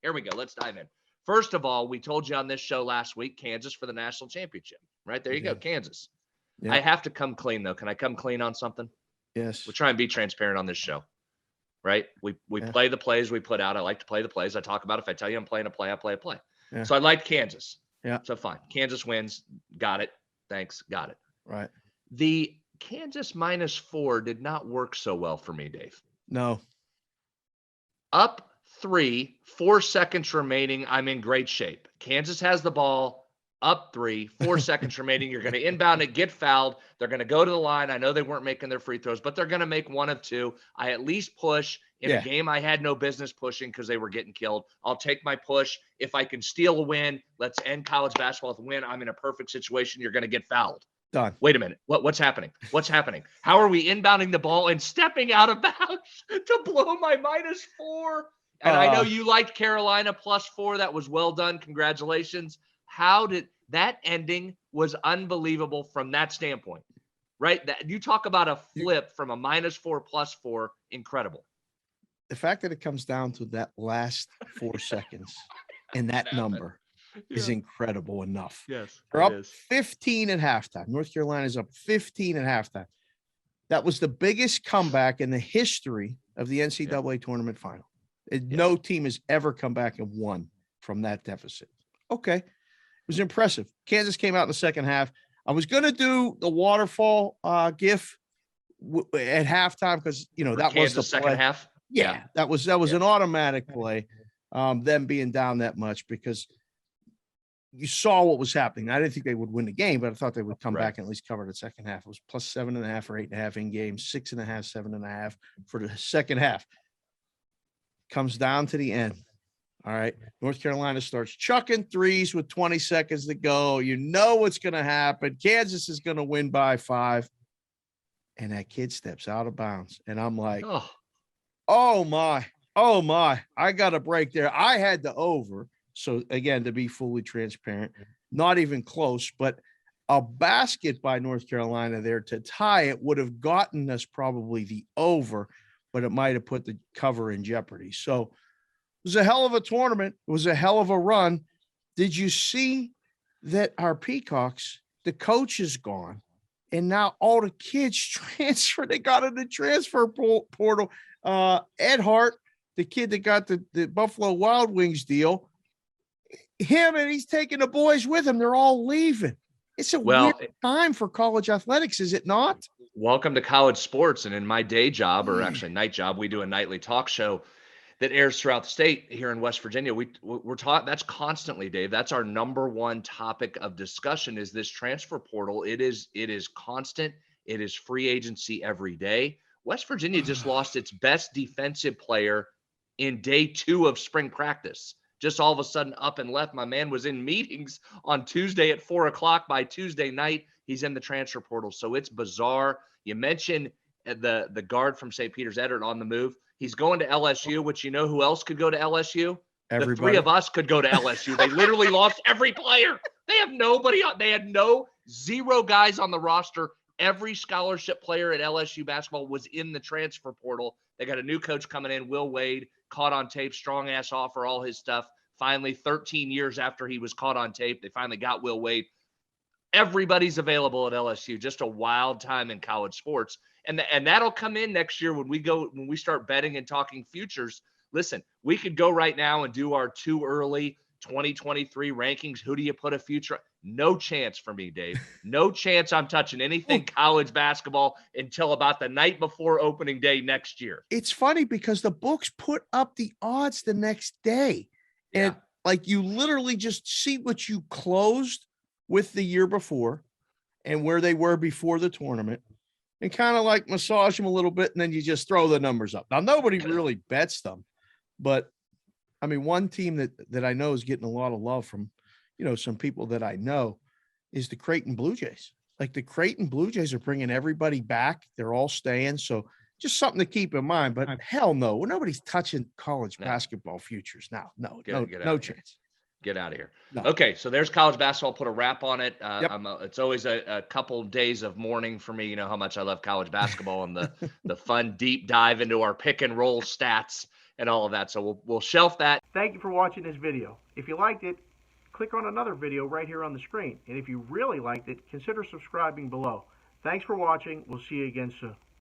Here we go. Let's dive in. First of all, we told you on this show last week, Kansas for the national championship. Right there you go, Kansas. Yeah. I have to come clean, though. Can I come clean on something? Yes. We try and be transparent on this show, right? We play the plays we put out. I like to play the plays. I talk about if I tell you I'm playing a play, I play a play. Yeah. So I liked Kansas. Yeah. So fine. Kansas wins. Got it. Thanks. Got it. Right. The Kansas -4 did not work so well for me, Dave. No. Up 3, 4 seconds remaining. I'm in great shape. Kansas has the ball. Up 3, 4 seconds remaining. You're going to inbound it, get fouled. They're going to go to the line. I know they weren't making their free throws, but they're going to make one of two. I at least push in a game I had no business pushing because they were getting killed. I'll take my push. If I can steal a win, let's end college basketball with a win. I'm in a perfect situation. You're going to get fouled. Done. Wait a minute. What's happening? What's happening? How are we inbounding the ball and stepping out of bounds to blow my -4? And I know you liked Carolina +4. That was well done. Congratulations. How did that ending was unbelievable from that standpoint, right? That you talk about a flip from a -4 +4, incredible. The fact that it comes down to that last 4 seconds and that number is incredible enough. Yes. They're up 15 at halftime. North Carolina's up 15 at halftime. That was the biggest comeback in the history of the NCAA tournament final. No team has ever come back and won from that deficit. Okay. It was impressive. Kansas came out in the second half. I was going to do the waterfall gif at halftime because, that was the second half. Yeah, that was an automatic play, them being down that much because you saw what was happening. I didn't think they would win the game, but I thought they would come back and at least cover the second half. It was +7.5 or 8.5 in game, 6.5, 7.5 for the second half. Comes down to the end. All right. North Carolina starts chucking threes with 20 seconds to go. You know what's going to happen. Kansas is going to win by 5. And that kid steps out of bounds. And I'm like, oh my, I got a break there. I had the over. So again, to be fully transparent, not even close, but a basket by North Carolina there to tie it would have gotten us probably the over, but it might have put the cover in jeopardy. So it was a hell of a tournament. It was a hell of a run. Did you see that our Peacocks, the coach is gone, and now all the kids transfer? They got in the transfer portal. Ed Hart, the kid that got the Buffalo Wild Wings deal, and he's taking the boys with him. They're all leaving. It's a weird time for college athletics, is it not? Welcome to college sports. And in my day job, or actually night job, we do a nightly talk show that airs throughout the state here in West Virginia. We're taught that's constantly, Dave. That's our number one topic of discussion is this transfer portal. It is constant. It is free agency every day. West Virginia just lost its best defensive player in day 2 of spring practice. Just all of a sudden up and left. My man was in meetings on Tuesday at 4:00. By Tuesday night, he's in the transfer portal. So it's bizarre. You mentioned the guard from St. Peter's, Edward, on the move. He's going to LSU, which you know who else could go to LSU? Everybody. The 3 of us could go to LSU. They literally lost every player. They have nobody. They had 0 guys on the roster. Every scholarship player at LSU basketball was in the transfer portal. They got a new coach coming in, Will Wade, caught on tape, strong ass offer, all his stuff. Finally, 13 years after he was caught on tape, they finally got Will Wade. Everybody's available at LSU. Just a wild time in college sports. And that'll come in next year when we start betting and talking futures. Listen, we could go right now and do our too early 2023 rankings. Who do you put a future? No chance for me, Dave. No chance I'm touching anything college basketball until about the night before opening day next year. It's funny because the books put up the odds the next day. And you literally just see what you closed with the year before and where they were before the tournament and kind of massage them a little bit. And then you just throw the numbers up. Now, nobody really bets them, but I mean, one team that I know is getting a lot of love from, some people that I know is the Creighton Blue Jays. The Creighton Blue Jays are bringing everybody back. They're all staying. So just something to keep in mind, but hell no, nobody's touching college basketball futures now. No chance. Get out of here. No. Okay, so there's college basketball. Put a wrap on it. It's always a couple days of mourning for me. You know how much I love college basketball and the fun deep dive into our pick and roll stats and all of that. So we'll shelf that. thank you for watching this video. If you liked it, click on another video right here on the screen. And if you really liked it, consider subscribing below. Thanks for watching. We'll see you again soon.